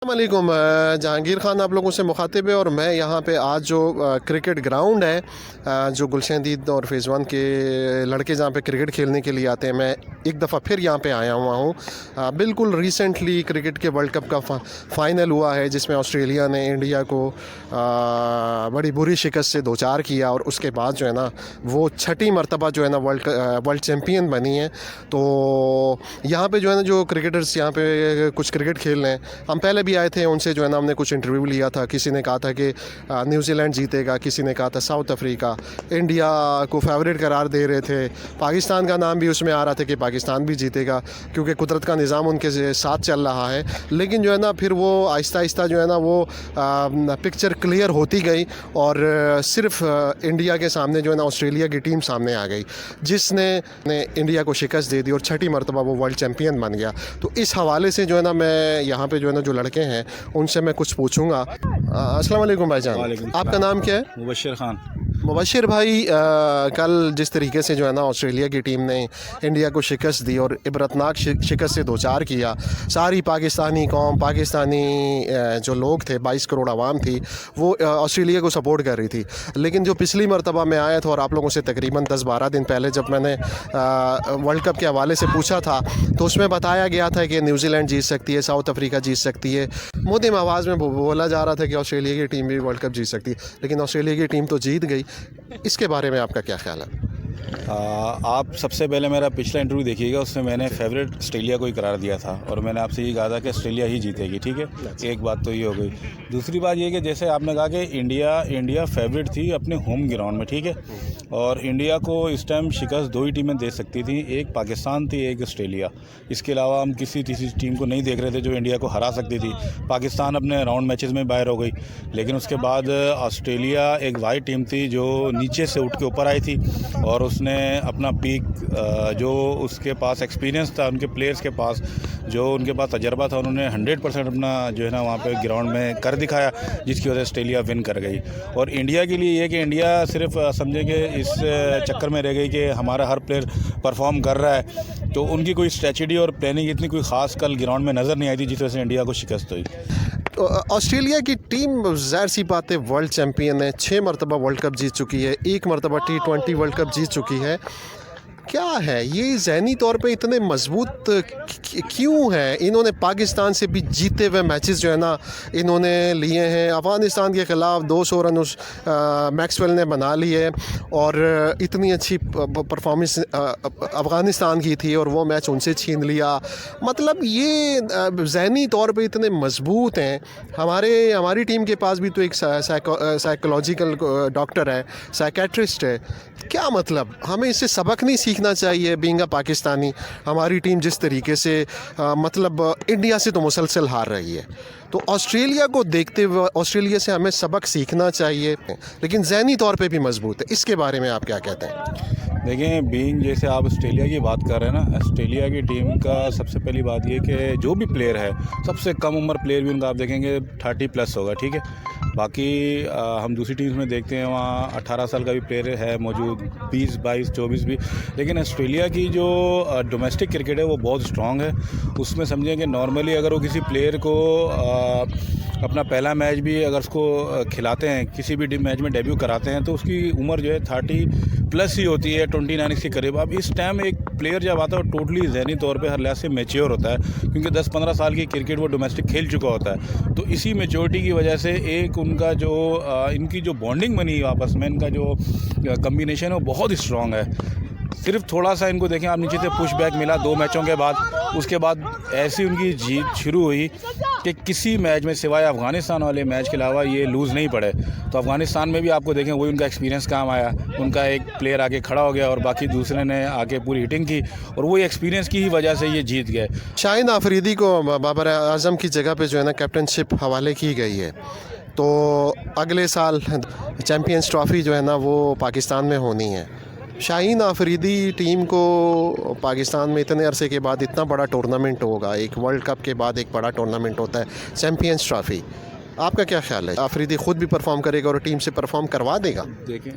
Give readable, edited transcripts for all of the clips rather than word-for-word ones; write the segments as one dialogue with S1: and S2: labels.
S1: वालेकुम। जहांगीर ख़ान आप लोगों से मुखातिब है और मैं यहाँ पे आज जो क्रिकेट ग्राउंड है, जो गुलशन दीद और फेज़ 1 के लड़के जहाँ पे क्रिकेट खेलने के लिए आते हैं, मैं एक दफ़ा फिर यहाँ पे आया हुआ हूँ। बिल्कुल रिसेंटली क्रिकेट के वर्ल्ड कप का फ़ाइनल हुआ है जिसमें ऑस्ट्रेलिया ने इंडिया को बड़ी बुरी शिकस्त से 2-4 किया और उसके बाद जो है ना वो छठी मरतबा जो है ना वर्ल्ड चैम्पियन बनी है। तो यहाँ पे जो है ना जो क्रिकेटर्स यहाँ पे कुछ क्रिकेट खेल रहे हैं, हम पहले भी आए थे उनसे जो है ना हमने कुछ इंटरव्यू लिया था। किसी ने कहा था कि न्यूजीलैंड जीतेगा, किसी ने कहा था साउथ अफ्रीका, इंडिया को फेवरेट करार दे रहे थे, पाकिस्तान का नाम भी उसमें आ रहा था कि पाकिस्तान भी जीतेगा क्योंकि कुदरत का निज़ाम उनके साथ चल रहा है। लेकिन जो है ना फिर वो आहिस्ता आहिस्ता जो है ना वो पिक्चर क्लियर होती गई और सिर्फ इंडिया के सामने जो है ना ऑस्ट्रेलिया की टीम सामने आ गई जिसने इंडिया को शिकस्त दे दी और छठी मरतबा वो वर्ल्ड चैम्पियन बन गया। तो इस हवाले से जो है ना मैं यहाँ पे जो है ना जो लड़के हैं उनसे मैं कुछ पूछूंगा। अस्सलाम वालेकुम भाईजान, आपका नाम क्या है?
S2: मुबशिर खान।
S1: मुबशिर भाई, कल जिस तरीके से जो है ना ऑस्ट्रेलिया की टीम ने इंडिया को शिकस्त दी और इबरतनाक शिकस्त से 2-4 किया, सारी पाकिस्तानी कौम, पाकिस्तानी जो लोग थे, 22 करोड़ आवाम थी, वो ऑस्ट्रेलिया को सपोर्ट कर रही थी। लेकिन जो पिछली मरतबा मैं आया था और आप लोगों से तकरीबन 10-12 दिन पहले जब मैंने वर्ल्ड कप के हवाले से पूछा था तो उसमें बताया गया था कि न्यूजीलैंड जीत सकती है, साउथ अफ्रीका जीत सकती है। मुद्दम आवाज़ में बोला जा रहा था कि ऑस्ट्रेलिया की टीम भी वर्ल्ड कप जीत सकती है, लेकिन ऑस्ट्रेलिया की टीम तो जीत गई। इसके बारे में आपका क्या ख्याल है?
S2: आप सबसे पहले मेरा पिछला इंटरव्यू देखिएगा, उसमें मैंने फेवरेट ऑस्ट्रेलिया को ही करार दिया था और मैंने आपसे ये कहा था कि ऑस्ट्रेलिया ही जीतेगी। ठीक है, एक बात तो ये हो गई। दूसरी बात ये कि जैसे आपने कहा कि इंडिया फेवरेट थी अपने होम ग्राउंड में, ठीक है, और इंडिया को इस टाइम शिकस्त 2 ही टीमें दे सकती थी, एक पाकिस्तान थी, एक ऑस्ट्रेलिया। इसके अलावा हम किसी तीसरी टीम को नहीं देख रहे थे जो इंडिया को हरा सकती थी। पाकिस्तान अपने राउंड मैचेस में बाहर हो गई, लेकिन उसके बाद ऑस्ट्रेलिया एक वाइट टीम थी जो नीचे से उठ के ऊपर आई थी और उसने अपना पीक जो उसके पास एक्सपीरियंस था, उनके प्लेयर्स के पास जो उनके पास तजर्बा था, उन्होंने 100% अपना जो है ना वहाँ पे ग्राउंड में कर दिखाया, जिसकी वजह से ऑस्ट्रेलिया विन कर गई। और इंडिया के लिए ये कि इंडिया सिर्फ समझे कि इस चक्कर में रह गई कि हमारा हर प्लेयर परफॉर्म कर रहा है, तो उनकी कोई स्ट्रेटजी और प्लानिंग इतनी कोई ख़ास कल ग्राउंड में नज़र नहीं आई थी, जिस वजह से इंडिया को शिकस्त हुई।
S1: तो ऑस्ट्रेलिया की टीम ज़ाहिर सी बात है वर्ल्ड चैम्पियन है, 6 मरतबा वर्ल्ड कप जीत चुकी है, 1 मरतबा T20 वर्ल्ड कप जीत चुकी है। क्या है ये ज़हनी तौर पे इतने मजबूत क्यों है? इन्होंने पाकिस्तान से भी जीते हुए मैचेस जो है ना इन्होंने लिए हैं। अफ़गानिस्तान के ख़िलाफ़ 200 रन मैक्सवेल ने बना लिए और इतनी अच्छी परफॉर्मेंस अफ़गानिस्तान की थी और वो मैच उनसे छीन लिया। मतलब ये ज़हनी तौर पे इतने मजबूत हैं। हमारी टीम के पास भी तो एक साइकोलॉजिकल डॉक्टर है, साइकेट्रिस्ट है। क्या मतलब हमें इससे सबक नहीं सीखना चाहिए? बीइंग अ पाकिस्तानी, हमारी टीम जिस तरीके से मतलब इंडिया से तो मुसलसल हार रही है, तो ऑस्ट्रेलिया को देखते हुए ऑस्ट्रेलिया से हमें सबक सीखना चाहिए, लेकिन ज़हनी तौर पे भी मजबूत है। इसके बारे में आप क्या कहते हैं?
S2: देखें, बीइंग जैसे आप ऑस्ट्रेलिया की बात कर रहे हैं ना, ऑस्ट्रेलिया की टीम का सबसे पहली बात ये कि जो भी प्लेयर है, सबसे कम उम्र प्लेयर भी उनका आप देखेंगे 30+ होगा, ठीक है। बाकी हम दूसरी टीम्स में देखते हैं वहाँ 18 साल का भी प्लेयर है मौजूद, 20, 22, 24 भी। लेकिन ऑस्ट्रेलिया की जो डोमेस्टिक क्रिकेट है वो बहुत स्ट्रॉन्ग है। उसमें समझें कि नॉर्मली अगर वो किसी प्लेयर को अपना पहला मैच भी अगर उसको खिलाते हैं, किसी भी मैच में डेब्यू कराते हैं, तो उसकी उम्र जो है 30+ ही होती है, 29 के करीब। अब इस टाइम एक प्लेयर जब आता है टोटली ज़हनी तौर पे हर लिहाज से मैच्योर होता है, क्योंकि 10-15 साल की क्रिकेट वो डोमेस्टिक खेल चुका होता है। तो इसी मैच्योरिटी की वजह से एक उनका जो इनकी जो बॉन्डिंग बनी आपस में, इनका जो कम्बिनेशन है वो बहुत स्ट्रॉन्ग है। सिर्फ थोड़ा सा इनको देखें आप, नीचे से पुश बैक मिला 2 मैचों के बाद, उसके बाद ऐसी उनकी जीत शुरू हुई कि किसी मैच में सिवाय अफ़गानिस्तान वाले मैच के अलावा ये लूज़ नहीं पड़े। तो अफ़गानिस्तान में भी आपको देखें वही उनका एक्सपीरियंस काम आया, उनका एक प्लेयर आगे खड़ा हो गया और बाकी दूसरे ने आगे पूरी हिटिंग की और वही एक्सपीरियंस की ही वजह से ये जीत गए।
S1: शाहिन आफरीदी को बाबर आज़म की जगह पे जो है ना कैप्टनशिप हवाले की गई है, तो अगले साल चैम्पियंस ट्रॉफ़ी जो है ना वो पाकिस्तान में होनी है। शाहीन आफरीदी टीम को पाकिस्तान में इतने अरसे के बाद इतना बड़ा टूर्नामेंट होगा, एक वर्ल्ड कप के बाद एक बड़ा टूर्नामेंट होता है चैम्पियंस ट्रॉफ़ी, आपका क्या ख्याल है, अफरीदी खुद भी परफॉर्म करेगा और टीम से परफॉर्म करवा देगा?
S2: देखें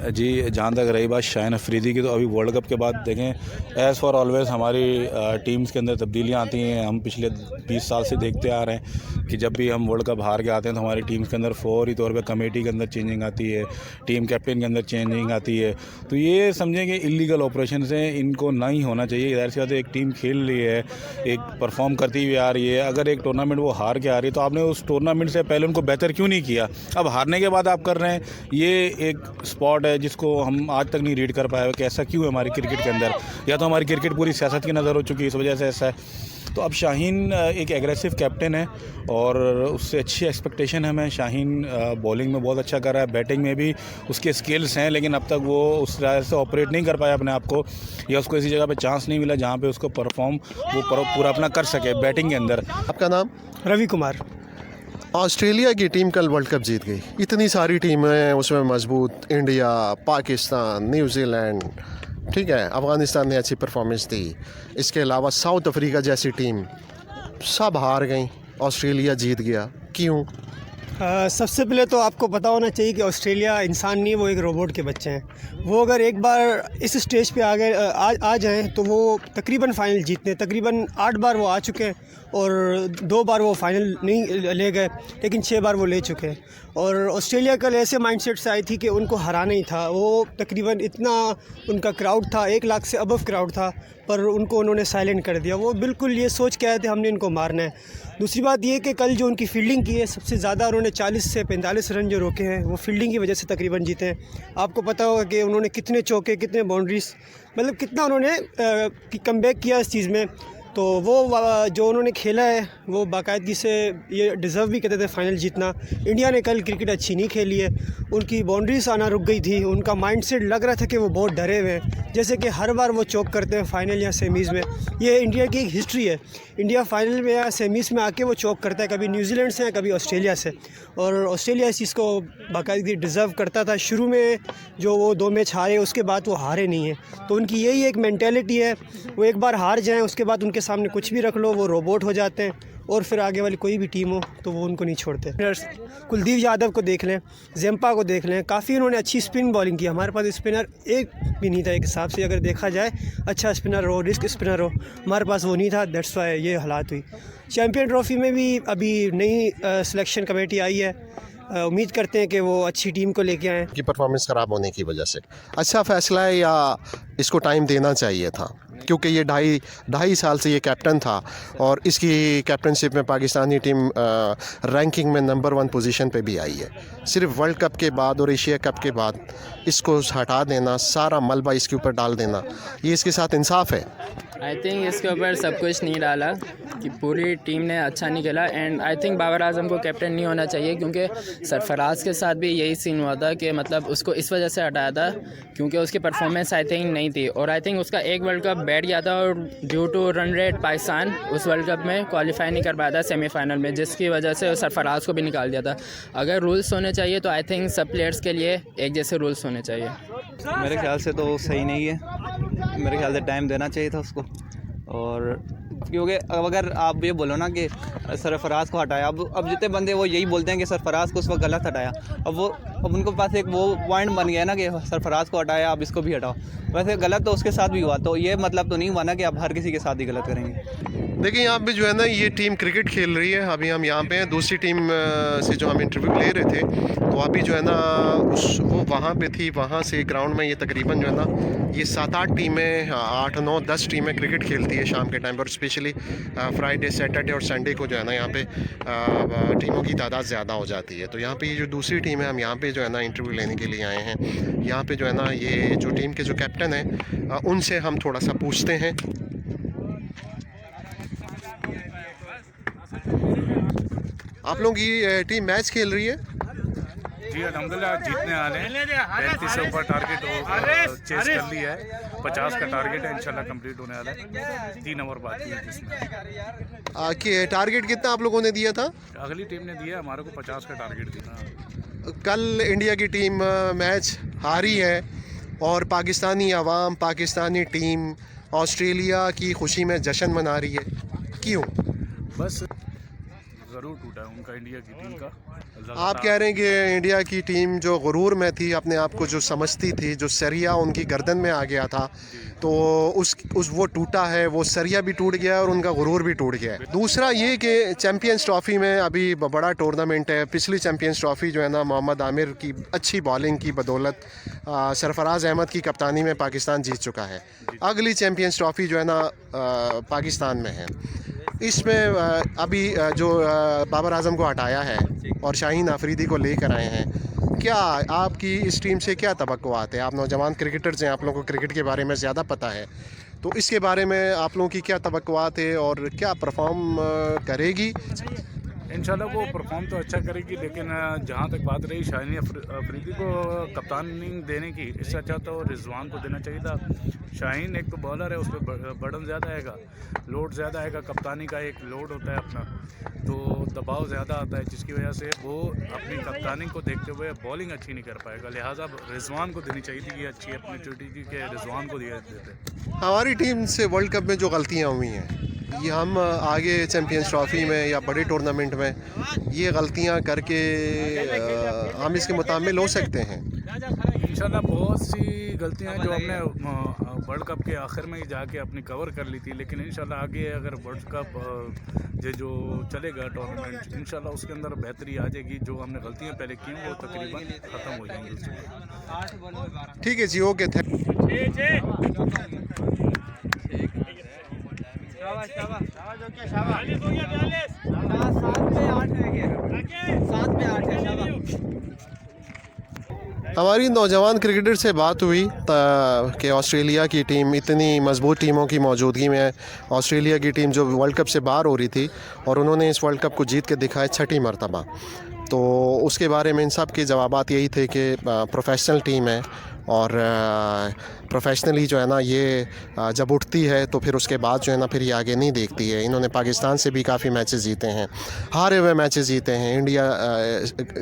S2: जी, जहाँ तक रही बात शाहीन अफरीदी की, तो अभी वर्ल्ड कप के बाद देखें एज़ फॉर ऑलवेज़ हमारी टीम्स के अंदर तब्दीलियाँ आती हैं। हम पिछले 20 साल से देखते आ रहे हैं कि जब भी हम वर्ल्ड कप हार के आते हैं तो हमारी टीम्स के अंदर फौरी तौर पे कमेटी के अंदर चेंजिंग आती है, टीम कैप्टन के अंदर चेंजिंग आती है। तो ये समझें कि इलीगल ऑपरेशन से इनको नहीं होना चाहिए। ज़ाहिर सी बात है, एक टीम खेल रही है, एक परफॉर्म करती हुई आ रही है, अगर एक टूर्नामेंट वो हार के आ रही है तो आपने उस टूर्नामेंट से पहले उनको बेहतर क्यों नहीं किया? अब हारने के बाद आप कर रहे हैं। ये एक स्पॉट है जिसको हम आज तक नहीं रीड कर पाए कि ऐसा क्यों है हमारी क्रिकेट के अंदर, या तो हमारी क्रिकेट पूरी सियासत की नज़र हो चुकी है, इस वजह से ऐसा है। तो अब शाहीन एक एग्रेसिव कैप्टन है और उससे अच्छी एक्सपेक्टेशन है हमें। शाहीन बॉलिंग में बहुत अच्छा कर रहा है, बैटिंग में भी उसके स्किल्स हैं, लेकिन अब तक वो उस तरह से ऑपरेट नहीं कर पाया अपने आप को, या उसको ऐसी जगह पे चांस नहीं मिला जहाँ पे उसको परफॉर्म वो पूरा अपना कर सके बैटिंग के अंदर।
S1: आपका नाम?
S3: रवि कुमार।
S1: ऑस्ट्रेलिया की टीम कल वर्ल्ड कप जीत गई। इतनी सारी टीमें हैं उसमें मजबूत, इंडिया, पाकिस्तान, न्यूजीलैंड, ठीक है, अफ़गानिस्तान ने अच्छी परफॉर्मेंस दी, इसके अलावा साउथ अफ्रीका जैसी टीम, सब हार गई, ऑस्ट्रेलिया जीत गया। क्यों?
S3: सबसे पहले तो आपको पता होना चाहिए कि ऑस्ट्रेलिया इंसान नहीं, वो एक रोबोट के बच्चे हैं। वो अगर एक बार इस स्टेज पे आ जाएं तो वो तकरीबन फ़ाइनल जीतते हैं। तकरीबन 8 बार वो आ चुके हैं और 2 बार वो फ़ाइनल नहीं ले गए, लेकिन 6 बार वो ले चुके हैं। और ऑस्ट्रेलिया कल ऐसे माइंडसेट से आई थी कि उनको हराना ही था। वो तकरीबन इतना उनका क्राउड था, 1 लाख से अबव क्राउड था, पर उनको उन्होंने साइलेंट कर दिया। वो बिल्कुल ये सोच के आए थे हमने इनको मारना है। दूसरी बात ये कि कल जो उनकी फ़ील्डिंग की है, सबसे ज़्यादा उन्होंने 40 से 45 रन जो रोके हैं वो फ़ील्डिंग की वजह से तकरीबन जीते हैं। आपको पता होगा कि उन्होंने कितने चौके, कितने बाउंड्रीज, मतलब कितना उन्होंने कमबैक किया इस चीज़ में। तो वो जो उन्होंने खेला है वो बाकायदगी से ये डिज़र्व भी करते थे फ़ाइनल जीतना। इंडिया ने कल क्रिकेट अच्छी नहीं खेली है, उनकी बाउंड्रीज आना रुक गई थी, उनका माइंडसेट लग रहा था कि वो बहुत डरे हुए हैं, जैसे कि हर बार वो चौक करते हैं फ़ाइनल या सेमीज़ में। ये इंडिया की एक हिस्ट्री है, इंडिया फ़ाइनल में या सेमीज़ में आके वो चौक करता है, कभी न्यूजीलैंड से या कभी ऑस्ट्रेलिया से। और ऑस्ट्रेलिया इस चीज़ को बाकायदगी डिज़र्व करता था। शुरू में जो वो 2 मैच हारे, उसके बाद वो हारे नहीं हैं। तो उनकी यही एक मेंटालिटी है, वो एक बार हार जाएँ उसके बाद उनके सामने कुछ भी रख लो वो रोबोट हो जाते हैं, और फिर आगे वाली कोई भी टीम हो तो वो उनको नहीं छोड़ते। कुलदीप यादव को देख लें, ज़ेम्पा को देख लें, काफ़ी उन्होंने अच्छी स्पिन बॉलिंग की। हमारे पास स्पिनर एक भी नहीं था एक हिसाब से, अगर देखा जाए अच्छा स्पिनर हो, रिस्क स्पिनर हो, हमारे पास वो नहीं था। दैट्स वाई ये हालात हुई। चैम्पियन ट्रॉफ़ी में भी अभी नई सिलेक्शन कमेटी आई है, उम्मीद करते हैं कि वो अच्छी टीम को लेके आएँ।
S1: की परफॉर्मेंस ख़राब होने की वजह से अच्छा फ़ैसला है या इसको टाइम देना चाहिए था? क्योंकि ये ढाई साल से ये कैप्टन था और इसकी कैप्टनशिप में पाकिस्तानी टीम रैंकिंग में नंबर 1 पोजीशन पे भी आई है। सिर्फ वर्ल्ड कप के बाद और एशिया कप के बाद इसको हटा देना, सारा मलबा इसके ऊपर डाल देना, ये इसके साथ इंसाफ है?
S4: आई थिंक इसके ऊपर सब कुछ नहीं डाला कि पूरी टीम ने अच्छा नहीं खेला। And I think Babar Azam को कैप्टन नहीं होना चाहिए, क्योंकि सरफराज के साथ भी यही सीन हुआ था कि मतलब उसको इस वजह से हटाया था क्योंकि उसकी परफॉर्मेंस आई थिंक नहीं थी। और आई थिंक उसका एक वर्ल्ड कप बैठ गया था और due to run rate Pakistan उस वर्ल्ड कप में क्वालिफाई नहीं कर पाया था सेमीफाइनल में, जिसकी वजह से सरफराज को भी निकाल दिया था। अगर रूल्स होने चाहिए तो आई थिंक सब प्लेयर्स के लिए एक जैसे रूल्स होने चाहिए।
S5: मेरे ख्याल से तो सही नहीं है, मेरे ख्याल से टाइम देना चाहिए था उसको। और क्योंकि अगर आप ये बोलो ना कि सरफराज को हटाया, अब जितने बंदे वो यही बोलते हैं कि सरफराज को उस वक्त गलत हटाया। अब उनको पास एक वो पॉइंट बन गया ना कि सरफराज को हटाया, अब इसको भी हटाओ। वैसे गलत तो उसके साथ भी हुआ, तो ये मतलब तो नहीं हुआ ना कि आप हर किसी के साथ ही गलत करेंगे।
S1: देखिए यहाँ पे जो है ना ये टीम क्रिकेट खेल रही है, अभी हम यहाँ पे हैं। दूसरी टीम से जो हम इंटरव्यू ले रहे थे तो अभी जो है ना वो वहाँ पे थी, वहाँ से ग्राउंड में ये तकरीबन जो है ना ये 7-8 टीमें, 8-9-10 टीमें क्रिकेट खेलती है शाम के टाइम पर। स्पेशली फ्राइडे, सैटरडे और संडे को जो है ना यहाँ पे टीमों की तादाद ज़्यादा हो जाती है। तो यहाँ पे ये जो दूसरी टीम है, हम यहाँ पे जो है ना इंटरव्यू लेने के लिए आए हैं। यहाँ पे जो है ना ये जो टीम के जो कैप्टन हैं उनसे हम थोड़ा सा पूछते हैं। आप लोगों की टीम मैच खेल रही है?
S6: जी अल्हम्दुलिल्लाह जीतने वाले हैं। 35 से ऊपर टारगेट चेस कर लिया है, 50 का टारगेट है, इंशाल्लाह कंप्लीट होने वाला है। 3 ओवर बाकी है जिसमें
S1: टारगेट कितना आप लोगों ने दिया था?
S6: अगली टीम ने दिया, हमारे को 50 का टारगेट दिया।
S1: कल इंडिया की टीम मैच हारी है और पाकिस्तानी अवाम, पाकिस्तानी टीम ऑस्ट्रेलिया की खुशी में जश्न मना रही है, क्यों?
S6: बस गरूर टूटा है उनका, इंडिया की टीम का।
S1: आप कह रहे हैं कि इंडिया की टीम जो गुरूर में थी, अपने आप को जो समझती थी, जो सरिया उनकी गर्दन में आ गया था, तो उस वो टूटा है, वो सरिया भी टूट गया है और उनका गुरूर भी टूट गया है। दूसरा ये कि चैम्पियंस ट्रॉफ़ी में अभी बड़ा टूर्नामेंट है। पिछली चैम्पियंस ट्रॉफ़ी जो है ना, मोहम्मद आमिर की अच्छी बॉलिंग की बदौलत सरफराज अहमद की कप्तानी में पाकिस्तान जीत चुका है। अगली चैम्पियंस ट्रॉफ़ी जो है ना पाकिस्तान में है। इसमें अभी जो बाबर आजम को हटाया है और शाहीन आफरीदी को लेकर आए हैं, क्या आपकी इस टीम से क्या तवक्कुआत है? आप नौजवान क्रिकेटर्स हैं, आप लोगों को क्रिकेट के बारे में ज़्यादा पता है, तो इसके बारे में आप लोगों की क्या तवक्कुआत है और क्या परफॉर्म करेगी?
S6: इंशाल्लाह वो परफॉर्म तो अच्छा करेगी, लेकिन जहाँ तक बात रही शाहीन अफरीदी को कप्तानी देने की, इससे अच्छा तो रिजवान को देना चाहिए था। शाहीन एक तो बॉलर है, उस पर बर्डन ज़्यादा आएगा, लोड ज़्यादा आएगा, कप्तानी का एक लोड होता है अपना, तो दबाव ज़्यादा आता है, जिसकी वजह से वो अपनी कप्तानी को देखते हुए बॉलिंग अच्छी नहीं कर पाएगा। लिहाजा रिजवान को देनी चाहिए थी, ये अच्छी अपनी ड्यूटी के रिजवान को दिया देते।
S1: हमारी टीम से वर्ल्ड कप में जो गलतियाँ हुई हैं, ये हम आगे चैम्पियंस ट्रॉफ़ी में या बड़े टूर्नामेंट में ये गलतियां करके हम इसके मुताबिक हो सकते हैं।
S6: इंशाल्लाह बहुत सी गलतियां हैं जो हमने वर्ल्ड कप के आखिर में ही जाके अपनी कवर कर ली थी, लेकिन इंशाल्लाह आगे अगर वर्ल्ड कप जो चलेगा टूर्नामेंट, इंशाल्लाह उसके अंदर बेहतरी आ जाएगी। जो हमने गलतियां पहले की वो तकरीबन ख़त्म हो जाएंगी।
S1: ठीक है जी, ओके, हमारी नौजवान क्रिकेटर से बात हुई कि ऑस्ट्रेलिया की टीम, इतनी मजबूत टीमों की मौजूदगी में ऑस्ट्रेलिया की टीम जो वर्ल्ड कप से बाहर हो रही थी और उन्होंने इस वर्ल्ड कप को जीत के दिखाया 6ठी मरतबा, तो उसके बारे में इन सब के जवाबात यही थे कि प्रोफेशनल टीम है और प्रोफेशनली जो है ना ये जब उठती है तो फिर उसके बाद जो है ना फिर ये आगे नहीं देखती है। इन्होंने पाकिस्तान से भी काफ़ी मैचेस जीते हैं, हारे हुए मैचेस जीते हैं, इंडिया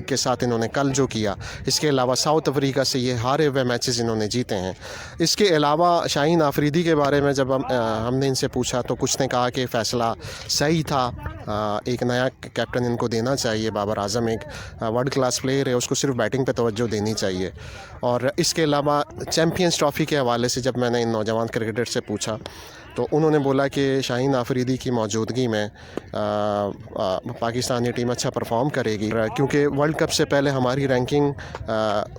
S1: के साथ इन्होंने कल जो किया, इसके अलावा साउथ अफ्रीका से ये हारे हुए मैचेस इन्होंने जीते हैं। इसके अलावा शाहीन आफरीदी के बारे में जब हमने इनसे पूछा तो कुछ ने कहा कि फ़ैसला सही था, एक नया कैप्टन इनको देना चाहिए। बाबर आजम एक वर्ल्ड क्लास प्लेयर है, उसको सिर्फ बैटिंग पे तवज्जो देनी चाहिए। और इसके अलावा चैम्पियंस ट्रॉफ़ी के हवाले से जब मैंने इन नौजवान क्रिकेटर से पूछा तो उन्होंने बोला कि शाहीन आफरीदी की मौजूदगी में पाकिस्तानी टीम अच्छा परफॉर्म करेगी, क्योंकि वर्ल्ड कप से पहले हमारी रैंकिंग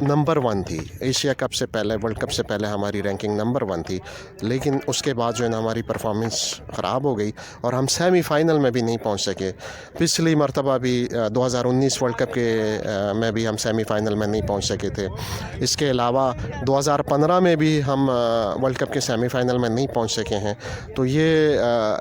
S1: नंबर 1 थी। एशिया कप से पहले, वर्ल्ड कप से पहले हमारी रैंकिंग नंबर 1 थी, लेकिन उसके बाद जो है ना हमारी परफॉर्मेंस ख़राब हो गई और हम सेमीफ़ाइनल में भी नहीं पहुंच सके। पिछली मरतबा भी 2019 वर्ल्ड कप के में भी हम सेमीफ़ाइनल में नहीं पहुंच सके थे। इसके अलावा 2015 में भी हम वर्ल्ड कप के सेमीफ़ाइनल में नहीं पहुंच सके हैं। तो ये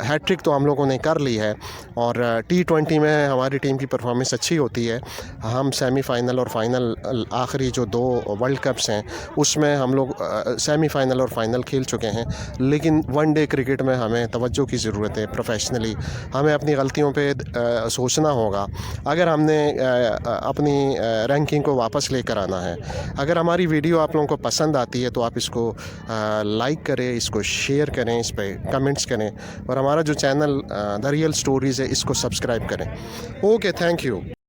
S1: हैट्रिक तो हम लोगों ने कर ली है और T20 में हमारी टीम की परफॉर्मेंस अच्छी होती है। हम सेमीफ़ाइनल और फाइनल, आखिरी जो 2 वर्ल्ड कप्स हैं उसमें हम लोग सेमीफ़ाइनल और फाइनल खेल चुके हैं, लेकिन वनडे क्रिकेट में हमें तवज्जो की ज़रूरत है। प्रोफेशनली हमें अपनी गलतियों पे सोचना होगा। अगर हमने अपनी रैंकिंग को वापस लेकर आना है, अगर हमारी वीडियो आप लोगों को पसंद आती है तो आप इसको लाइक करें, इसको शेयर करें, इस पर कमेंट्स करें और हमारा जो चैनल द रियल स्टोरीज़ है इसको सब्सक्राइब करें। Okay, thank you.